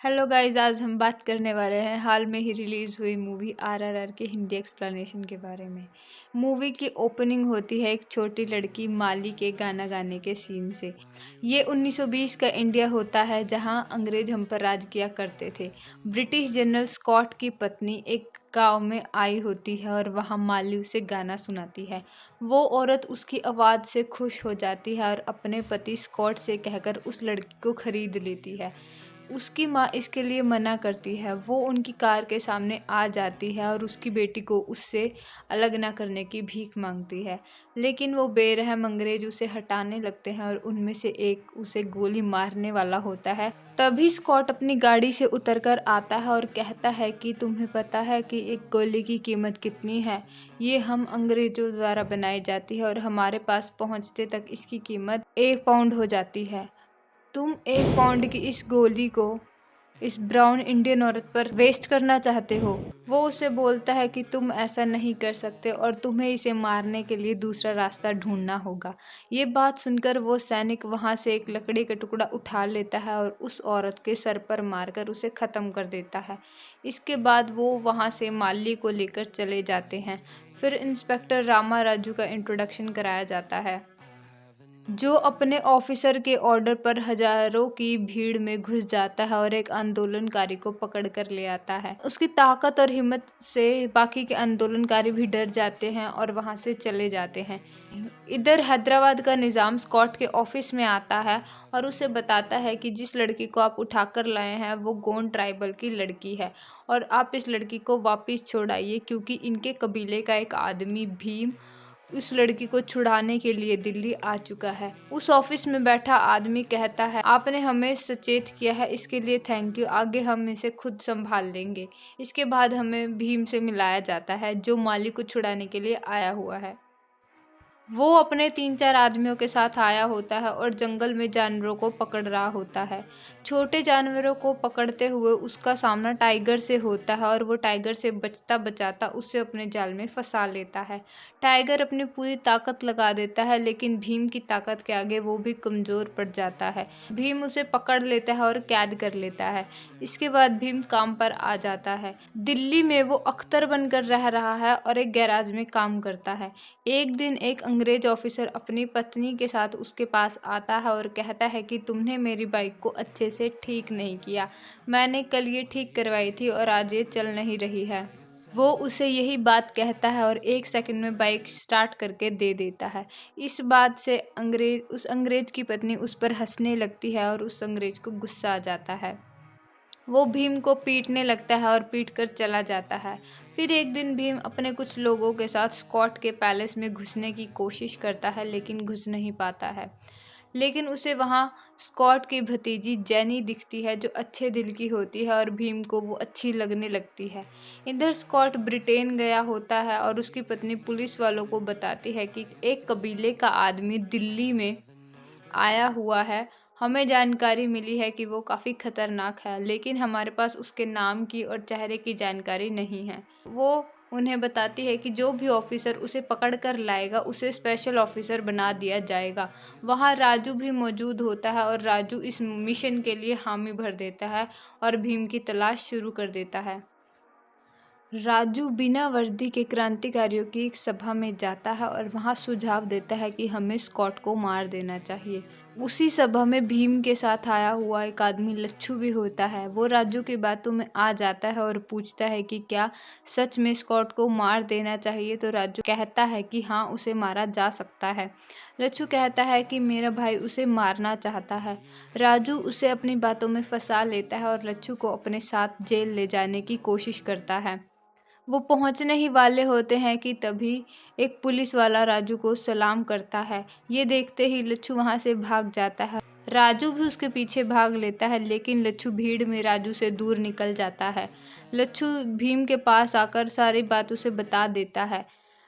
Hello guys, आज हम बात करने वाले हैं हाल में ही रिलीज़ हुई मूवी आरआरआर के हिंदी एक्सप्लेनेशन के बारे में। मूवी की ओपनिंग होती है एक छोटी लड़की माली के गाना गाने के सीन से। ये 1920 का इंडिया होता है जहां अंग्रेज हम पर राज किया करते थे। ब्रिटिश जनरल स्कॉट की पत्नी एक गांव में आई होती है और वहां माली उसे गाना सुनाती है। वो औरत उसकी आवाज़ से खुश हो जाती है और अपने पति स्कॉट से कहकर उस लड़की को खरीद लेती है। उसकी माँ इसके लिए मना करती है। वो उनकी कार के सामने आ जाती है और उसकी बेटी को उससे अलग ना करने की भीख मांगती है, लेकिन वो बेरहम अंग्रेज उसे हटाने लगते हैं और उनमें से एक उसे गोली मारने वाला होता है। तभी स्कॉट अपनी गाड़ी से उतरकर आता है और कहता है कि तुम्हें पता है कि एक गोली की कीमत कितनी है। ये हम अंग्रेजों द्वारा बनाई जाती है और हमारे पास पहुंचते तक इसकी कीमत 1 पाउंड हो जाती है। तुम 1 पाउंड की इस गोली को इस ब्राउन इंडियन औरत पर वेस्ट करना चाहते हो। वो उसे बोलता है कि तुम ऐसा नहीं कर सकते और तुम्हें इसे मारने के लिए दूसरा रास्ता ढूंढना होगा। ये बात सुनकर वो सैनिक वहां से एक लकड़ी का टुकड़ा उठा लेता है और उस औरत के सर पर मारकर उसे ख़त्म कर देता है। इसके बाद वो वहां से माली को लेकर चले जाते हैं। फिर इंस्पेक्टर रामा राजू का इंट्रोडक्शन कराया जाता है, जो अपने ऑफिसर के ऑर्डर पर हजारों की भीड़ में घुस जाता है और एक आंदोलनकारी को पकड़ कर ले आता है। उसकी ताकत और हिम्मत से बाकी के आंदोलनकारी भी डर जाते हैं और वहां से चले जाते हैं। इधर हैदराबाद का निज़ाम स्कॉट के ऑफिस में आता है और उसे बताता है कि जिस लड़की को आप उठाकर लाए हैं वो गोंड ट्राइबल की लड़की है और आप इस लड़की को वापस छोड़ाइए, क्योंकि इनके कबीले का एक आदमी भीम उस लड़की को छुड़ाने के लिए दिल्ली आ चुका है। उस ऑफिस में बैठा आदमी कहता है, आपने हमें सचेत किया है, इसके लिए थैंक यू, आगे हम इसे खुद संभाल लेंगे। इसके बाद हमें भीम से मिलाया जाता है, जो माली को छुड़ाने के लिए आया हुआ है। वो अपने 3-4 आदमियों के साथ आया होता है और जंगल में जानवरों को पकड़ रहा होता है। छोटे जानवरों को पकड़ते हुए उसका सामना टाइगर से होता है और वो टाइगर से बचता बचाता उसे अपने जाल में फंसा लेता है। टाइगर अपनी पूरी ताकत लगा देता है, लेकिन भीम की ताकत के आगे वो भी कमज़ोर पड़ जाता है। भीम उसे पकड़ लेता है और कैद कर लेता है। इसके बाद भीम काम पर आ जाता है। दिल्ली में वो अख्तर बनकर रह रहा है और एक गैराज में काम करता है। एक दिन एक अंग्रेज ऑफिसर अपनी पत्नी के साथ उसके पास आता है और कहता है कि तुमने मेरी बाइक को अच्छे से ठीक नहीं किया। मैंने कल ये ठीक करवाई थी और आज ये चल नहीं रही है। वो उसे यही बात कहता है और 1 सेकंड में बाइक स्टार्ट करके दे देता है। इस बात से उस अंग्रेज की पत्नी उस पर हंसने लगती है और उस अंग्रेज को गुस्सा आ जाता है। वो भीम को पीटने लगता है और पीट कर चला जाता है। फिर एक दिन भीम अपने कुछ लोगों के साथ स्कॉट के पैलेस में घुसने की कोशिश करता है, लेकिन घुस नहीं पाता है। लेकिन उसे वहाँ स्कॉट की भतीजी जेनी दिखती है, जो अच्छे दिल की होती है और भीम को वो अच्छी लगने लगती है। इधर स्कॉट ब्रिटेन गया होता है और उसकी पत्नी पुलिस वालों को बताती है कि एक कबीले का आदमी दिल्ली में आया हुआ है। हमें जानकारी मिली है कि वो काफ़ी खतरनाक है, लेकिन हमारे पास उसके नाम की और चेहरे की जानकारी नहीं है। वो उन्हें बताती है कि जो भी ऑफिसर उसे पकड़ कर लाएगा उसे स्पेशल ऑफिसर बना दिया जाएगा। वहाँ राजू भी मौजूद होता है और राजू इस मिशन के लिए हामी भर देता है और भीम की तलाश शुरू कर देता है। राजू बिना वर्दी के क्रांतिकारियों की एक सभा में जाता है और वहां सुझाव देता है कि हमें स्कॉट को मार देना चाहिए। उसी सभा में भीम के साथ आया हुआ एक आदमी लच्छू भी होता है। वो राजू की बातों में आ जाता है और पूछता है कि क्या सच में स्कॉट को मार देना चाहिए, तो राजू कहता है कि हाँ, उसे मारा जा सकता है। लच्छू कहता है कि मेरा भाई उसे मारना चाहता है। राजू उसे अपनी बातों में फंसा लेता है और लच्छू को अपने साथ जेल ले जाने की कोशिश करता है। वो पहुंचने ही वाले होते हैं कि तभी एक पुलिस वाला राजू को सलाम करता है। ये देखते ही लच्छू वहां से भाग जाता है। राजू भी उसके पीछे भाग लेता है, लेकिन लच्छू भीड़ में राजू से दूर निकल जाता है। लच्छू भीम के पास आकर सारी बात उसे बता देता है।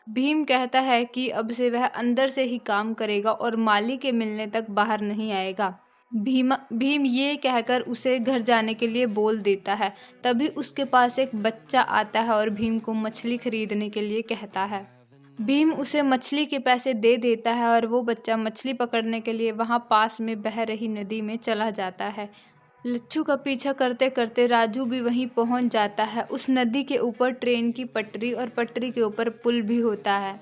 भीम कहता है कि अब से वह अंदर से ही काम करेगा और माली के मिलने तक बाहर नहीं आएगा। भीम ये कहकर उसे घर जाने के लिए बोल देता है। तभी उसके पास एक बच्चा आता है और भीम को मछली खरीदने के लिए कहता है। भीम उसे मछली के पैसे दे देता है और वो बच्चा मछली पकड़ने के लिए वहाँ पास में बह रही नदी में चला जाता है। लच्छू का पीछा करते करते राजू भी वहीं पहुंच जाता है। उस नदी के ऊपर ट्रेन की पटरी और पटरी के ऊपर पुल भी होता है।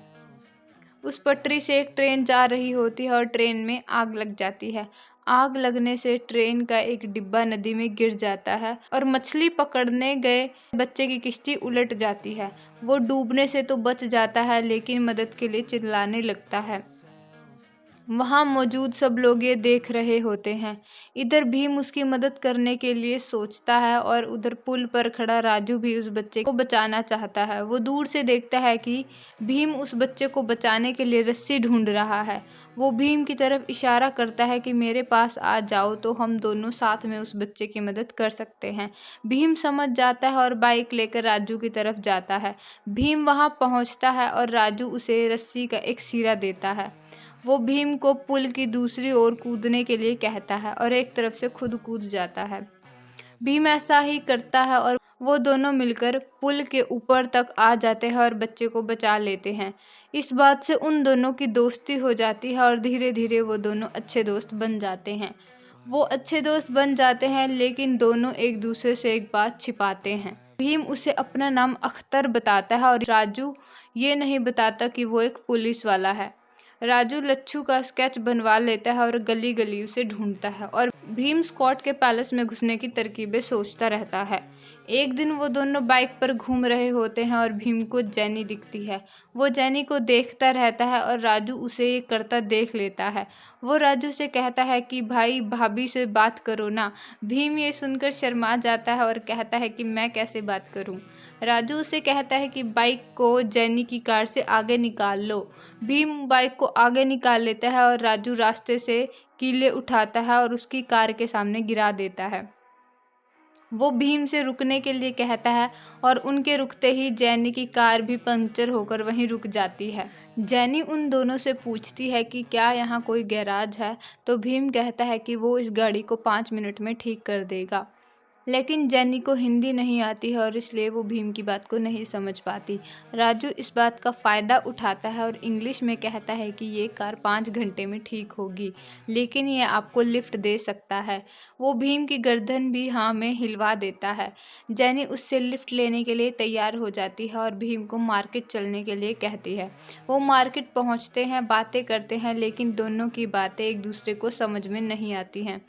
उस पटरी से एक ट्रेन जा रही होती है और ट्रेन में आग लग जाती है। आग लगने से ट्रेन का एक डिब्बा नदी में गिर जाता है और मछली पकड़ने गए बच्चे की किश्ती उलट जाती है। वो डूबने से तो बच जाता है लेकिन मदद के लिए चिल्लाने लगता है। वहां मौजूद सब लोग ये देख रहे होते हैं। इधर भीम उसकी मदद करने के लिए सोचता है और उधर पुल पर खड़ा राजू भी उस बच्चे को बचाना चाहता है। वो दूर से देखता है कि भीम उस बच्चे को बचाने के लिए रस्सी ढूंढ रहा है। वो भीम की तरफ इशारा करता है कि मेरे पास आ जाओ तो हम दोनों साथ में उस बच्चे की मदद कर सकते हैं। भीम समझ जाता है और बाइक लेकर राजू की तरफ जाता है। भीम वहां पहुंचता है और राजू उसे रस्सी का एक सिरा देता है। वो भीम को पुल की दूसरी ओर कूदने के लिए कहता है और एक तरफ से खुद कूद जाता है। भीम ऐसा ही करता है और वो दोनों मिलकर पुल के ऊपर तक आ जाते हैं और बच्चे को बचा लेते हैं। इस बात से उन दोनों की दोस्ती हो जाती है और धीरे धीरे वो दोनों अच्छे दोस्त बन जाते हैं। वो अच्छे दोस्त बन जाते हैं लेकिन दोनों एक दूसरे से एक बात छिपाते हैं। भीम उसे अपना नाम अख्तर बताता है और राजू ये नहीं बताता कि वो एक पुलिस वाला है। राजू लच्छू का स्केच बनवा लेता है और गली गली उसे ढूंढता है और भीम स्कॉट के पैलेस में घुसने की तरकीबें सोचता रहता है। एक दिन वो दोनों बाइक पर घूम रहे होते हैं और भीम को जैनी दिखती है। वो जैनी को देखता रहता है और राजू उसे ये करता देख लेता है। वो राजू से कहता है कि भाई भाभी से बात करो ना। भीम ये सुनकर शर्मा जाता है और कहता है कि मैं कैसे बात करूं। राजू उसे कहता है कि बाइक को जैनी की कार से आगे निकाल लो। भीम बाइक को आगे निकाल लेता है और राजू रास्ते से कीले उठाता है और उसकी कार के सामने गिरा देता है। वो भीम से रुकने के लिए कहता है और उनके रुकते ही जैनी की कार भी पंक्चर होकर वहीं रुक जाती है। जैनी उन दोनों से पूछती है कि क्या यहाँ कोई गैराज है, तो भीम कहता है कि वो इस गाड़ी को 5 मिनट में ठीक कर देगा। लेकिन जैनी को हिंदी नहीं आती है और इसलिए वो भीम की बात को नहीं समझ पाती। राजू इस बात का फ़ायदा उठाता है और इंग्लिश में कहता है कि ये कार 5 घंटे में ठीक होगी, लेकिन ये आपको लिफ्ट दे सकता है। वो भीम की गर्दन भी हाँ में हिलवा देता है। जैनी उससे लिफ्ट लेने के लिए तैयार हो जाती है और भीम को मार्केट चलने के लिए कहती है। वो मार्केट पहुंचते हैं, बातें करते हैं, लेकिन दोनों की बातें एक दूसरे को समझ में नहीं आती हैं।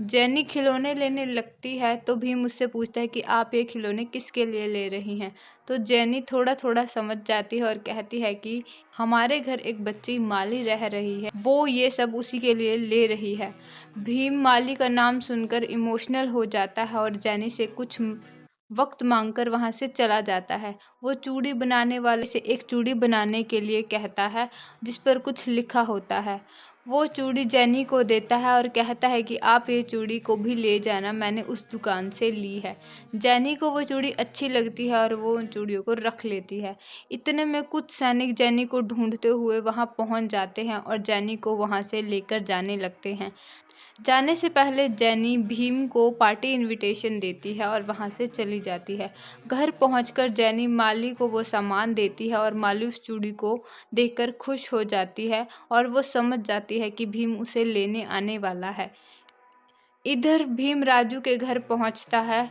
जैनी खिलौने लेने लगती है तो भीम मुझसे पूछता है कि आप ये खिलौने किसके लिए ले रही हैं। तो जैनी थोड़ा थोड़ा समझ जाती है और कहती है कि हमारे घर एक बच्ची माली रह रही है, वो ये सब उसी के लिए ले रही है। भीम माली का नाम सुनकर इमोशनल हो जाता है और जैनी से कुछ वक्त मांगकर वहां से चला जाता है। वो चूड़ी बनाने वाले से एक चूड़ी बनाने के लिए कहता है जिस पर कुछ लिखा होता है। वो चूड़ी जैनी को देता है और कहता है कि आप ये चूड़ी को भी ले जाना, मैंने उस दुकान से ली है। जैनी को वो चूड़ी अच्छी लगती है और वो उन चूड़ियों को रख लेती है। इतने में कुछ सैनिक जैनी को ढूंढते हुए वहां पहुंच जाते हैं और जैनी को वहां से लेकर जाने लगते हैं। जाने से पहले जैनी भीम को पार्टी इनविटेशन देती है और वहां से चली जाती है। घर पहुंचकर जैनी माली को वो सामान देती है और माली उस चूड़ी को देखकर खुश हो जाती है और वो समझ जाती है कि भीम उसे लेने आने वाला है। इधर भीम राजू के घर पहुंचता है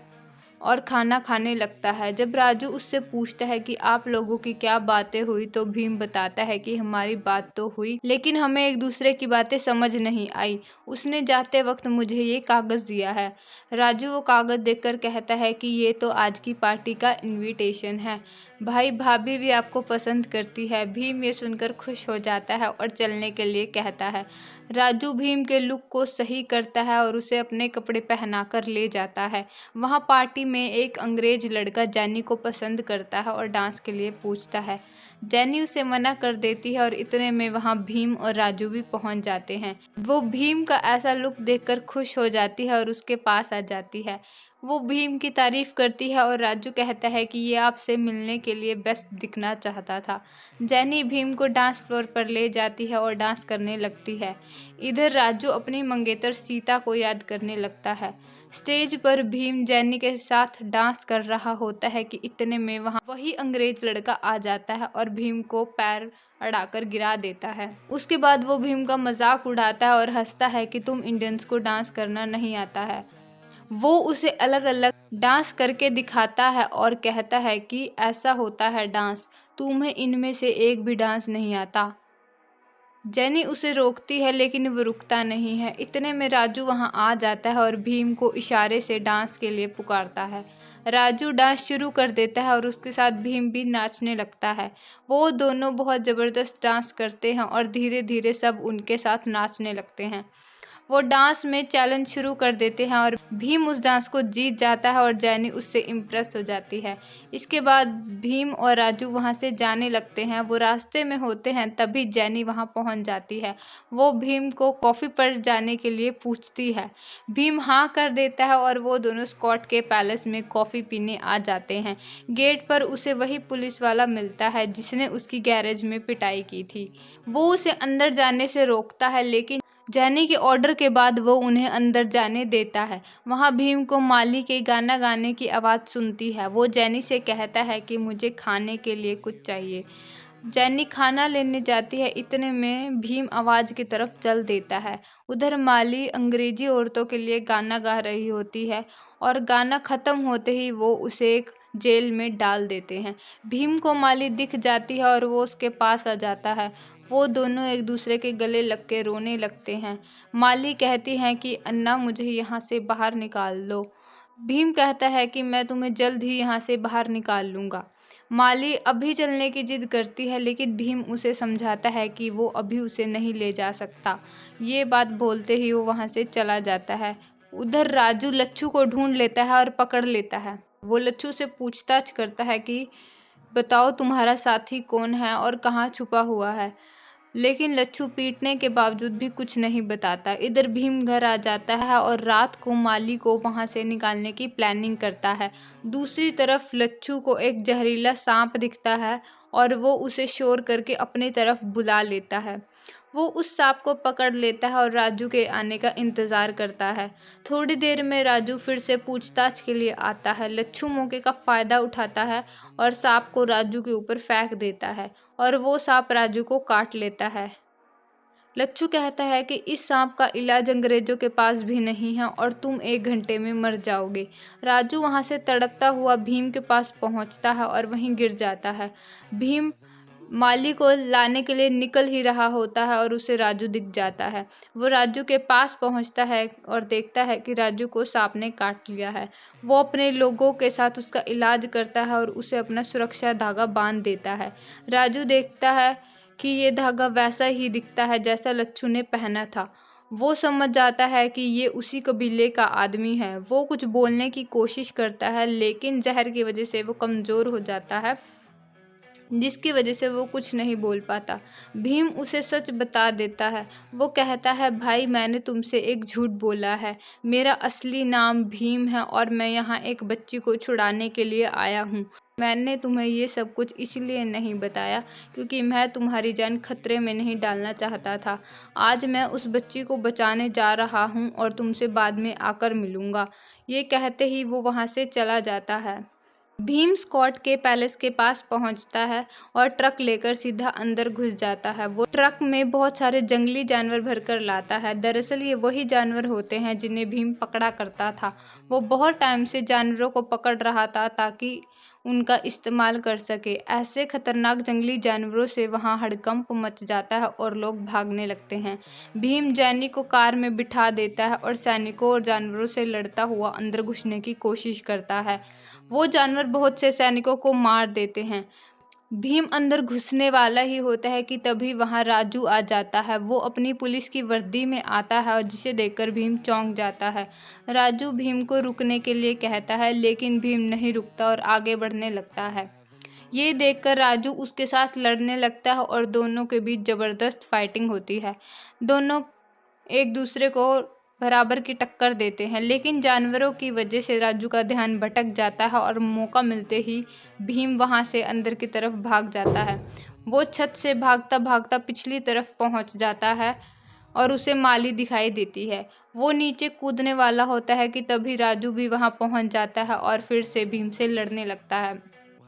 और खाना खाने लगता है। जब राजू उससे पूछता है कि आप लोगों की क्या बातें हुई, तो भीम बताता है कि हमारी बात तो हुई लेकिन हमें एक दूसरे की बातें समझ नहीं आई। उसने जाते वक्त मुझे ये कागज़ दिया है। राजू वो कागज़ देखकर कहता है कि ये तो आज की पार्टी का इनविटेशन है। भाई भाभी भी आपको पसंद करती है। भीम ये सुनकर खुश हो जाता है और चलने के लिए कहता है। राजू भीम के लुक को सही करता है और उसे अपने कपड़े पहनाकर ले जाता है। वहाँ पार्टी में एक अंग्रेज लड़का जैनी को पसंद करता है और डांस के लिए पूछता है। जैनी उसे मना कर देती है और इतने में वहाँ भीम और राजू भी पहुँच जाते हैं। वो भीम का ऐसा लुक देखकर खुश हो जाती है और उसके पास आ जाती है। वो भीम की तारीफ करती है और राजू कहता है कि ये आपसे मिलने के लिए बेस्ट दिखना चाहता था। जैनी भीम को डांस फ्लोर पर ले जाती है और डांस करने लगती है। इधर राजू अपनी मंगेतर सीता को याद करने लगता है। स्टेज पर भीम जैनी के साथ डांस कर रहा होता है कि इतने में वहाँ वही अंग्रेज लड़का आ जाता है और भीम को पैर अड़ाकर गिरा देता है। उसके बाद वो भीम का मजाक उड़ाता है और हंसता है कि तुम इंडियंस को डांस करना नहीं आता है। वो उसे अलग अलग डांस करके दिखाता है और कहता है कि ऐसा होता है डांस, तुम्हें इनमें से एक भी डांस नहीं आता। जेनी उसे रोकती है लेकिन वो रुकता नहीं है। इतने में राजू वहां आ जाता है और भीम को इशारे से डांस के लिए पुकारता है। राजू डांस शुरू कर देता है और उसके साथ भीम भी नाचने लगता है। वो दोनों बहुत ज़बरदस्त डांस करते हैं और धीरे धीरे सब उनके साथ नाचने लगते हैं। वो डांस में चैलेंज शुरू कर देते हैं और भीम उस डांस को जीत जाता है और जैनी उससे इम्प्रेस हो जाती है। इसके बाद भीम और राजू वहां से जाने लगते हैं। वो रास्ते में होते हैं तभी जैनी वहां पहुंच जाती है। वो भीम को कॉफ़ी पर जाने के लिए पूछती है। भीम हाँ कर देता है और वो दोनों स्कॉट के पैलेस में कॉफ़ी पीने आ जाते हैं। गेट पर उसे वही पुलिस वाला मिलता है जिसने उसकी गैरेज में पिटाई की थी। वो उसे अंदर जाने से रोकता है लेकिन जैनी के ऑर्डर के बाद वो उन्हें अंदर जाने देता है। वहाँ भीम को माली के गाना गाने की आवाज़ सुनती है। वो जैनी से कहता है कि मुझे खाने के लिए कुछ चाहिए। जैनी खाना लेने जाती है। इतने में भीम आवाज़ की तरफ चल देता है। उधर माली अंग्रेजी औरतों के लिए गाना गा रही होती है और गाना ख़त्म होते ही वो उसे एक जेल में डाल देते हैं। भीम को माली दिख जाती है और वो उसके पास आ जाता है। वो दोनों एक दूसरे के गले लग के रोने लगते हैं। माली कहती हैं कि अन्ना मुझे यहाँ से बाहर निकाल लो। भीम कहता है कि मैं तुम्हें जल्द ही यहाँ से बाहर निकाल लूँगा। माली अभी चलने की जिद करती है लेकिन भीम उसे समझाता है कि वो अभी उसे नहीं ले जा सकता। ये बात बोलते ही वो वहाँ से चला जाता है। उधर राजू लच्छू को ढूंढ लेता है और पकड़ लेता है। वो लच्छू से पूछताछ करता है कि बताओ तुम्हारा साथी कौन है और कहाँ छुपा हुआ है, लेकिन लच्छू पीटने के बावजूद भी कुछ नहीं बताता। इधर भीम घर आ जाता है और रात को माली को वहां से निकालने की प्लानिंग करता है। दूसरी तरफ लच्छू को एक जहरीला सांप दिखता है और वो उसे शोर करके अपनी तरफ बुला लेता है। वो उस सांप को पकड़ लेता है और राजू के आने का इंतज़ार करता है। थोड़ी देर में राजू फिर से पूछताछ के लिए आता है। लच्छू मौके का फ़ायदा उठाता है और सांप को राजू के ऊपर फेंक देता है और वो सांप राजू को काट लेता है। लच्छू कहता है कि इस सांप का इलाज अंग्रेजों के पास भी नहीं है और तुम 1 घंटे में मर जाओगे। राजू वहां से तड़पता हुआ भीम के पास पहुंचता है और वहीं गिर जाता है। भीम माली को लाने के लिए निकल ही रहा होता है और उसे राजू दिख जाता है। वो राजू के पास पहुंचता है और देखता है कि राजू को सांप ने काट लिया है। वो अपने लोगों के साथ उसका इलाज करता है और उसे अपना सुरक्षा धागा बांध देता है। राजू देखता है कि ये धागा वैसा ही दिखता है जैसा लच्छू ने पहना था। वो समझ जाता है कि ये उसी कबीले का आदमी है। वो कुछ बोलने की कोशिश करता है लेकिन जहर की वजह से वो कमज़ोर हो जाता है, जिसकी वजह से वो कुछ नहीं बोल पाता। भीम उसे सच बता देता है। वो कहता है भाई मैंने तुमसे एक झूठ बोला है। मेरा असली नाम भीम है और मैं यहाँ एक बच्ची को छुड़ाने के लिए आया हूँ। मैंने तुम्हें ये सब कुछ इसलिए नहीं बताया क्योंकि मैं तुम्हारी जान खतरे में नहीं डालना चाहता था। आज मैं उस बच्ची को बचाने जा रहा हूँ और तुमसे बाद में आकर मिलूँगा। ये कहते ही वो वहाँ से चला जाता है। भीम स्कॉट के पैलेस के पास पहुंचता है और ट्रक लेकर सीधा अंदर घुस जाता है। वो ट्रक में बहुत सारे जंगली जानवर भरकर लाता है। दरअसल ये वही जानवर होते हैं जिन्हें भीम पकड़ा करता था। वो बहुत टाइम से जानवरों को पकड़ रहा था ताकि उनका इस्तेमाल कर सके। ऐसे खतरनाक जंगली जानवरों से वहाँ हड़कंप मच जाता है और लोग भागने लगते हैं। भीम जैनी को कार में बिठा देता है और सैनिकों और जानवरों से लड़ता हुआ अंदर घुसने की कोशिश करता है। वो जानवर बहुत से सैनिकों को मार देते हैं। भीम अंदर घुसने वाला ही होता है कि तभी वहां राजू आ जाता है। वो अपनी पुलिस की वर्दी में आता है और जिसे देखकर भीम चौंक जाता है। राजू भीम को रुकने के लिए कहता है लेकिन भीम नहीं रुकता और आगे बढ़ने लगता है। ये देखकर राजू उसके साथ लड़ने लगता है और दोनों के बीच ज़बरदस्त फाइटिंग होती है। दोनों एक दूसरे को बराबर की टक्कर देते हैं लेकिन जानवरों की वजह से राजू का ध्यान भटक जाता है और मौका मिलते ही भीम वहां से अंदर की तरफ भाग जाता है। वो छत से भागता भागता पिछली तरफ पहुंच जाता है और उसे माली दिखाई देती है। वो नीचे कूदने वाला होता है कि तभी राजू भी वहां पहुंच जाता है और फिर से भीम से लड़ने लगता है।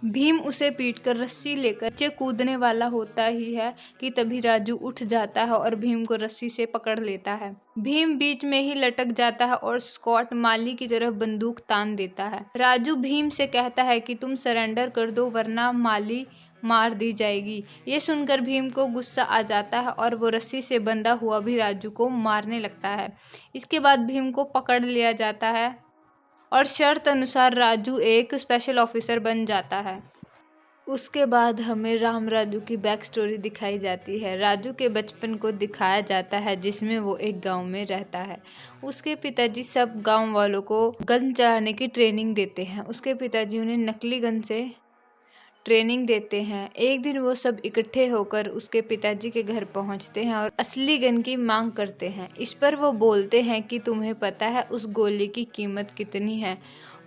भीम उसे पीटकर रस्सी लेकर नीचे कूदने वाला होता ही है कि तभी राजू उठ जाता है और भीम को रस्सी से पकड़ लेता है। भीम बीच में ही लटक जाता है और स्कॉट माली की तरफ बंदूक तान देता है। राजू भीम से कहता है कि तुम सरेंडर कर दो वरना माली मार दी जाएगी। ये सुनकर भीम को गुस्सा आ जाता है और वो रस्सी से बंधा हुआ भी राजू को मारने लगता है। इसके बाद भीम को पकड़ लिया जाता है और शर्त अनुसार राजू एक स्पेशल ऑफिसर बन जाता है। उसके बाद हमें राम राजू की बैक स्टोरी दिखाई जाती है। राजू के बचपन को दिखाया जाता है जिसमें वो एक गांव में रहता है। उसके पिताजी सब गांव वालों को गन चलाने की ट्रेनिंग देते हैं। उसके पिताजी उन्हें नकली गन से ट्रेनिंग देते हैं। एक दिन वो सब इकट्ठे होकर उसके पिताजी के घर पहुंचते हैं और असली गन की मांग करते हैं। इस पर वो बोलते हैं कि तुम्हें पता है उस गोली की कीमत कितनी है?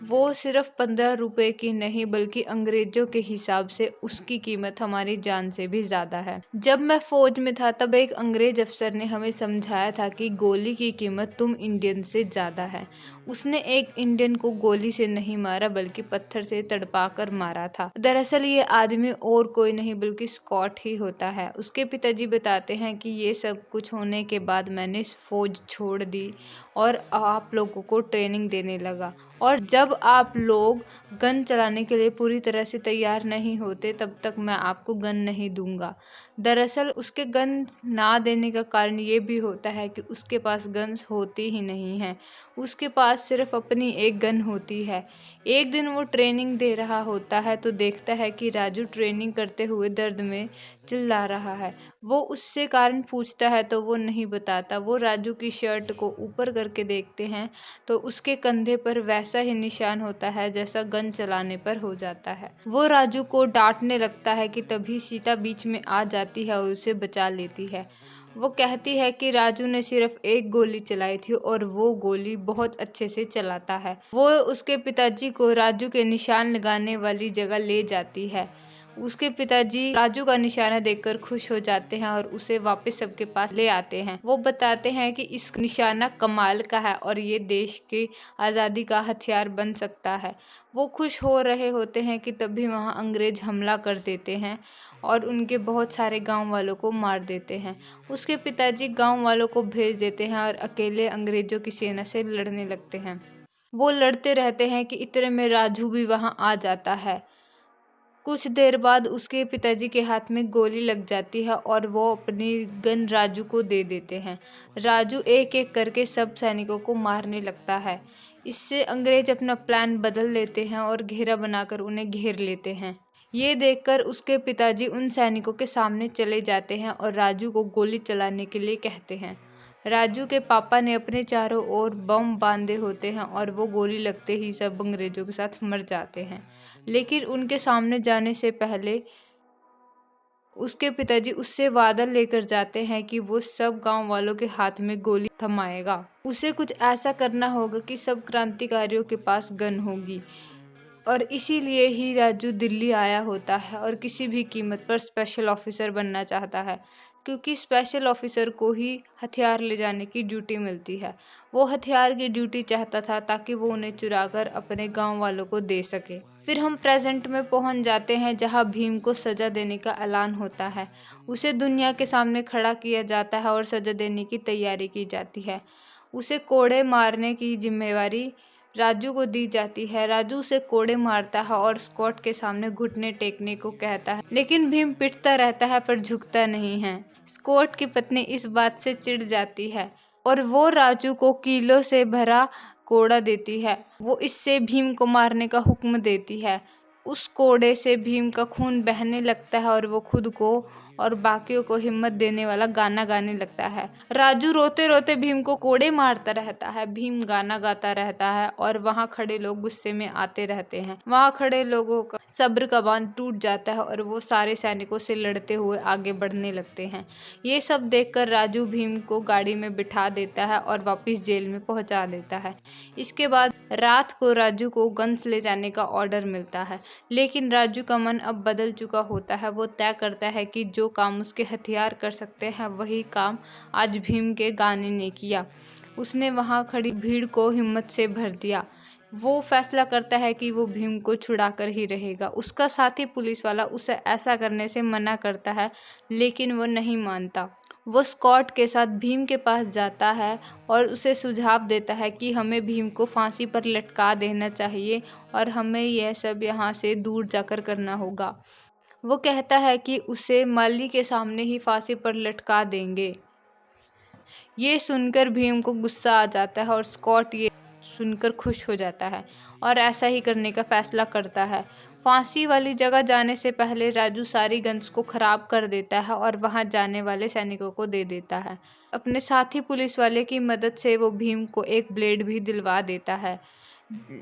वो सिर्फ 15 रुपए की नहीं बल्कि अंग्रेजों के हिसाब से उसकी कीमत हमारी जान से भी ज्यादा है। जब मैं फौज में था तब एक अंग्रेज अफसर ने हमें समझाया था कि गोली की कीमत तुम इंडियन से ज्यादा है। उसने एक इंडियन को गोली से नहीं मारा बल्कि पत्थर से तड़पा कर मारा था। दरअसल ये आदमी और कोई नहीं बल्कि स्कॉट ही होता है। उसके पिताजी बताते हैं कि ये सब कुछ होने के बाद मैंने फौज छोड़ दी और आप लोगों को ट्रेनिंग देने लगा, और जब आप लोग गन चलाने के लिए पूरी तरह से तैयार नहीं होते तब तक मैं आपको गन नहीं दूंगा। दरअसल उसके गन ना देने का कारण ये भी होता है कि उसके पास गन्स होती ही नहीं है। उसके पास सिर्फ अपनी एक गन होती है। एक दिन वो ट्रेनिंग दे रहा होता है तो देखता है कि राजू ट्रेनिंग करते हुए दर्द में चिल्ला रहा है। वो उससे कारण पूछता है तो वो नहीं बताता। वो राजू की शर्ट को ऊपर करके देखते हैं तो उसके कंधे पर वैसा ही निशान होता है जैसा गन चलाने पर हो जाता है। वो राजू को डांटने लगता है कि तभी सीता बीच में आ जाती है और उसे बचा लेती है। वो कहती है कि राजू ने सिर्फ एक गोली चलाई थी और वो गोली बहुत अच्छे से चलाता है। वो उसके पिताजी को राजू के निशान लगाने वाली जगह ले जाती है। उसके पिताजी राजू का निशाना देखकर खुश हो जाते हैं और उसे वापस सबके पास ले आते हैं। वो बताते हैं कि इस निशाना कमाल का है और ये देश की आज़ादी का हथियार बन सकता है। वो खुश हो रहे होते हैं कि तभी वहाँ अंग्रेज हमला कर देते हैं और उनके बहुत सारे गांव वालों को मार देते हैं। उसके पिताजी गांव वालों को भेज देते हैं और अकेले अंग्रेजों की सेना से लड़ने लगते हैं। वो लड़ते रहते हैं कि इतने में राजू भी वहाँ आ जाता है। कुछ देर बाद उसके पिताजी के हाथ में गोली लग जाती है और वो अपनी गन राजू को दे देते हैं। राजू एक एक करके सब सैनिकों को मारने लगता है। इससे अंग्रेज अपना प्लान बदल लेते हैं और घेरा बनाकर उन्हें घेर लेते हैं। ये देखकर उसके पिताजी उन सैनिकों के सामने चले जाते हैं और राजू को गोली चलाने के लिए कहते हैं। राजू के पापा ने अपने चारों ओर बम बांधे होते हैं और वो गोली लगते ही सब अंग्रेजों के साथ मर जाते हैं। लेकिन उनके सामने जाने से पहले उसके पिताजी उससे वादा लेकर जाते हैं कि वो सब गांव वालों के हाथ में गोली थमाएगा। उसे कुछ ऐसा करना होगा कि सब क्रांतिकारियों के पास गन होगी, और इसीलिए ही राजू दिल्ली आया होता है और किसी भी कीमत पर स्पेशल ऑफिसर बनना चाहता है, क्योंकि स्पेशल ऑफिसर को ही हथियार ले जाने की ड्यूटी मिलती है। वो हथियार की ड्यूटी चाहता था ताकि वो उन्हें चुराकर अपने गांव वालों को दे सके। फिर हम प्रेजेंट में पहुंच जाते हैं जहां भीम को सजा देने का ऐलान होता है। उसे दुनिया के सामने खड़ा किया जाता है और सजा देने की तैयारी की जाती है। उसे कोड़े मारने की जिम्मेवारी राजू को दी जाती है। राजू उसे कोड़े मारता है और स्कॉट के सामने घुटने टेकने को कहता है, लेकिन भीम पिटता रहता है पर झुकता नहीं है। स्कॉट की पत्नी इस बात से चिढ़ जाती है और वो राजू को कीलों से भरा कोड़ा देती है। वो इससे भीम को मारने का हुक्म देती है। उस कोड़े से भीम का खून बहने लगता है और वो खुद को और बाकियों को हिम्मत देने वाला गाना गाने लगता है। राजू रोते रोते भीम को कोड़े मारता रहता है। भीम गाना गाता रहता है और वहाँ खड़े लोग गुस्से में आते रहते हैं। वहाँ खड़े लोगों का सब्र का बांध टूट जाता है और वो सारे सैनिकों से लड़ते हुए आगे बढ़ने लगते हैं। ये सब देखकर राजू भीम को गाड़ी में बिठा देता है और वापस जेल में पहुंचा देता है। इसके बाद रात को राजू को गन्स ले जाने का ऑर्डर मिलता है, लेकिन राजू का मन अब बदल चुका होता है। वो तय करता है कि जो काम उसके हथियार कर सकते हैं वही काम आज भीम के गाने ने किया। उसने वहां खड़ी भीड़ को हिम्मत से भर दिया। वो फैसला करता है कि वो भीम को छुड़ाकर ही रहेगा। उसका साथी पुलिस वाला उसे ऐसा करने से मना करता है, लेकिन वो नहीं मानता। वो स्कॉट के साथ भीम के पास जाता है और उसे सुझाव देता है कि हमें भीम को फांसी पर लटका देना चाहिए और हमें यह सब यहाँ से दूर जाकर करना होगा। वो कहता है कि उसे माली के सामने ही फांसी पर लटका देंगे। ये सुनकर भीम को गुस्सा आ जाता है और स्कॉट ये सुनकर खुश हो जाता है और ऐसा ही करने का फैसला करता है। फांसी वाली जगह जाने से पहले राजू सारी गन्स को खराब कर देता है और वहां जाने वाले सैनिकों को दे देता है। अपने साथी पुलिस वाले की मदद से वो भीम को एक ब्लेड भी दिलवा देता है।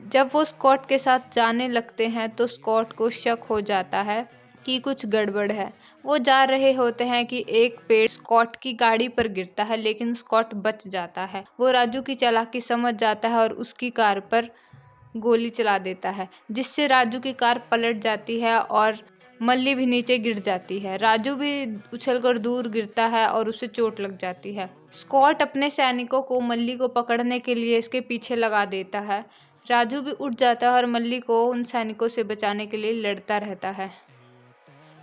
जब वो स्कॉट के साथ जाने लगते हैं तो स्कॉट को शक हो जाता है कि कुछ गड़बड़ है। वो जा रहे होते हैं कि एक पेड़ स्कॉट की गाड़ी पर गिरता है, लेकिन स्कॉट बच जाता है। वो राजू की चालाकी समझ जाता है और उसकी कार पर गोली चला देता है, जिससे राजू की कार पलट जाती है और मल्ली भी नीचे गिर जाती है। राजू भी उछलकर दूर गिरता है और उसे चोट लग जाती है। स्कॉट अपने सैनिकों को मल्ली को पकड़ने के लिए इसके पीछे लगा देता है। राजू भी उठ जाता है और मल्ली को उन सैनिकों से बचाने के लिए लड़ता रहता है।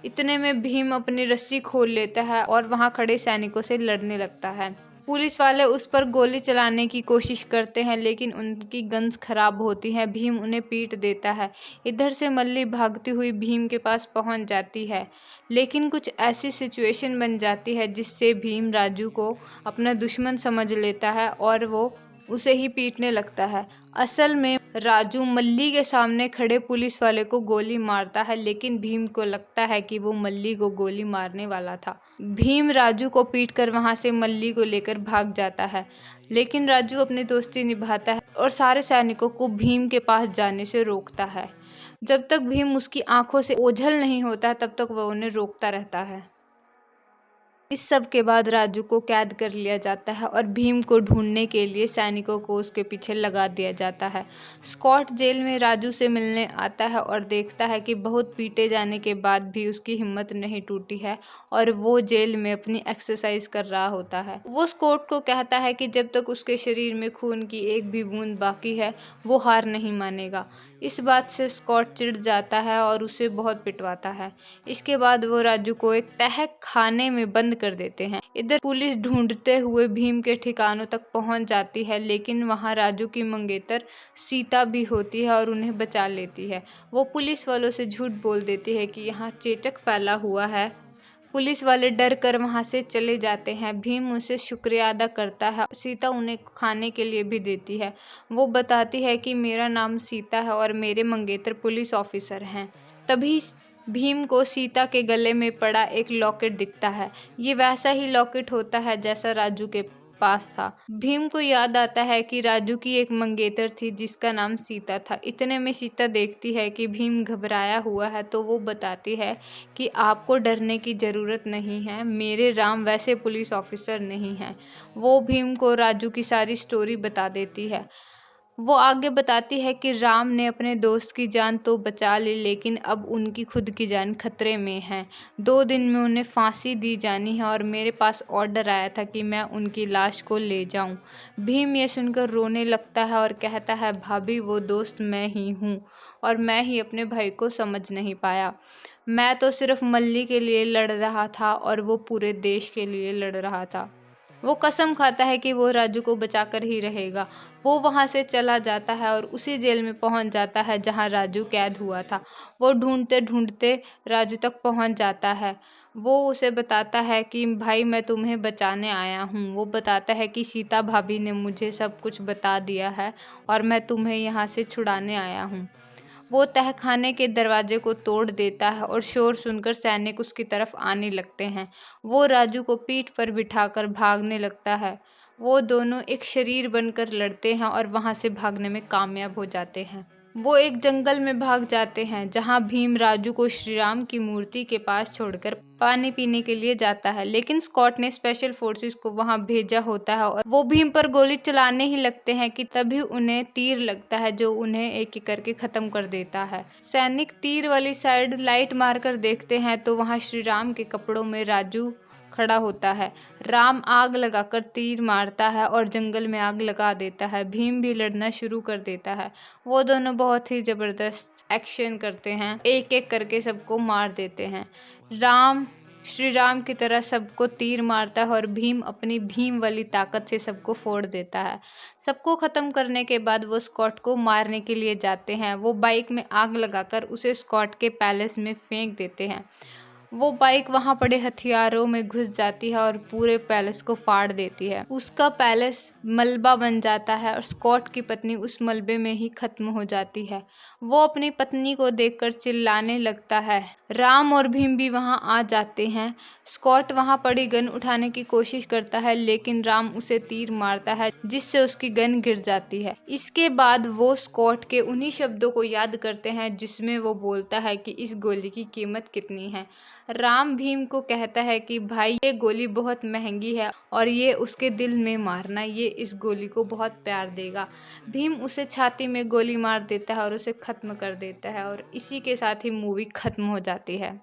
इतने में भीम अपनी रस्सी खोल लेता है और वहां खड़े सैनिकों से लड़ने लगता है। पुलिस वाले उस पर गोली चलाने की कोशिश करते हैं, लेकिन उनकी गन्स खराब होती हैं। भीम उन्हें पीट देता है। इधर से मल्ली भागती हुई भीम के पास पहुंच जाती है, लेकिन कुछ ऐसी सिचुएशन बन जाती है जिससे भीम राजू को अपना दुश्मन समझ लेता है और वो उसे ही पीटने लगता है। असल में राजू मल्ली के सामने खड़े पुलिस वाले को गोली मारता है, लेकिन भीम को लगता है कि वो मल्ली को गोली मारने वाला था। भीम राजू को पीटकर वहां से मल्ली को लेकर भाग जाता है, लेकिन राजू अपनी दोस्ती निभाता है और सारे सैनिकों को भीम के पास जाने से रोकता है। जब तक भीम उसकी आंखों से ओझल नहीं होता तब तक वह उन्हें रोकता रहता है। इस सब के बाद राजू को कैद कर लिया जाता है और भीम को ढूंढने के लिए सैनिकों को उसके पीछे लगा दिया जाता है। स्कॉट जेल में राजू से मिलने आता है और देखता है कि बहुत पीटे जाने के बाद भी उसकी हिम्मत नहीं टूटी है और वो जेल में अपनी एक्सरसाइज कर रहा होता है। वो स्कॉट को कहता है कि जब तक उसके शरीर में खून की एक भी बूंद बाकी है वो हार नहीं मानेगा। इस बात से स्कॉट चिढ़ जाता है और उसे बहुत पिटवाता है। इसके बाद वो राजू को एक तह खाने में बंद कर देते हैं। इधर पुलिस ढूंढते हुए भीम के ठिकानों तक पहुंच जाती है, लेकिन वहां राजू की मंगेतर सीता भी होती है और उन्हें बचा लेती है। वो पुलिस वालों से झूठ बोल देती है कि यहाँ चेचक फैला हुआ है। पुलिस वाले डर कर वहां से चले जाते हैं। भीम उनसे शुक्रिया अदा करता है। सीता उन्हें खाने के लिए भी देती है। वो बताती है कि मेरा नाम सीता है और मेरे मंगेतर पुलिस ऑफिसर हैं। तभी भीम को सीता के गले में पड़ा एक लॉकेट दिखता है। ये वैसा ही लॉकेट होता है जैसा राजू के पास था। भीम को याद आता है कि राजू की एक मंगेतर थी जिसका नाम सीता था। इतने में सीता देखती है कि भीम घबराया हुआ है, तो वो बताती है कि आपको डरने की ज़रूरत नहीं है, मेरे राम वैसे पुलिस ऑफिसर नहीं हैं। वो भीम को राजू की सारी स्टोरी बता देती है। वो आगे बताती है कि राम ने अपने दोस्त की जान तो बचा ली, लेकिन अब उनकी खुद की जान खतरे में है। 2 दिन में उन्हें फांसी दी जानी है और मेरे पास ऑर्डर आया था कि मैं उनकी लाश को ले जाऊं। भीम ये सुनकर रोने लगता है और कहता है, भाभी वो दोस्त मैं ही हूँ और मैं ही अपने भाई को समझ नहीं पाया। मैं तो सिर्फ मल्ली के लिए लड़ रहा था और वो पूरे देश के लिए लड़ रहा था। वो कसम खाता है कि वो राजू को बचाकर ही रहेगा। वो वहां से चला जाता है और उसी जेल में पहुंच जाता है जहां राजू कैद हुआ था। वो ढूंढते ढूंढते राजू तक पहुंच जाता है। वो उसे बताता है कि भाई मैं तुम्हें बचाने आया हूँ। वो बताता है कि सीता भाभी ने मुझे सब कुछ बता दिया है और मैं तुम्हें यहाँ से छुड़ाने आया हूँ। वो तहखाने के दरवाजे को तोड़ देता है और शोर सुनकर सैनिक उसकी तरफ आने लगते हैं। वो राजू को पीठ पर बिठाकर भागने लगता है। वो दोनों एक शरीर बनकर लड़ते हैं और वहां से भागने में कामयाब हो जाते हैं। वो एक जंगल में भाग जाते हैं जहां भीम राजू को श्री राम की मूर्ति के पास छोड़कर पानी पीने के लिए जाता है, लेकिन स्कॉट ने स्पेशल फोर्सेस को वहां भेजा होता है और वो भीम पर गोली चलाने ही लगते हैं कि तभी उन्हें तीर लगता है जो उन्हें एक एक करके खत्म कर देता है। सैनिक तीर वाली साइड लाइट मारकर देखते हैं तो वहां श्री राम के कपड़ों में राजू खड़ा होता है। राम आग लगाकर तीर मारता है और जंगल में आग लगा देता है। भीम भी लड़ना शुरू कर देता है। वो दोनों बहुत ही जबरदस्त एक्शन करते हैं, एक एक करके सबको मार देते हैं। राम श्री राम की तरह सबको तीर मारता है और भीम अपनी भीम वाली ताकत से सबको फोड़ देता है। सबको खत्म करने के बाद वो स्कॉट को मारने के लिए जाते हैं। वो बाइक में आग लगाकर उसे स्कॉट के पैलेस में फेंक देते हैं। वो बाइक वहां पड़े हथियारों में घुस जाती है और पूरे पैलेस को फाड़ देती है। उसका पैलेस मलबा बन जाता है और स्कॉट की पत्नी उस मलबे में ही खत्म हो जाती है। वो अपनी पत्नी को देखकर चिल्लाने लगता है। राम और भीम भी वहां आ जाते हैं। स्कॉट वहां पड़ी गन उठाने की कोशिश करता है, लेकिन राम उसे तीर मारता है जिससे उसकी गन गिर जाती है। इसके बाद वो स्कॉट के उन्हीं शब्दों को याद करते हैं जिसमें वो बोलता है कि इस गोली की कीमत कितनी है। राम भीम को कहता है कि भाई, ये गोली बहुत महंगी है और ये उसके दिल में मारना, ये इस गोली को बहुत प्यार देगा। भीम उसे छाती में गोली मार देता है और उसे खत्म कर देता है और इसी के साथ ही मूवी खत्म हो जाती है।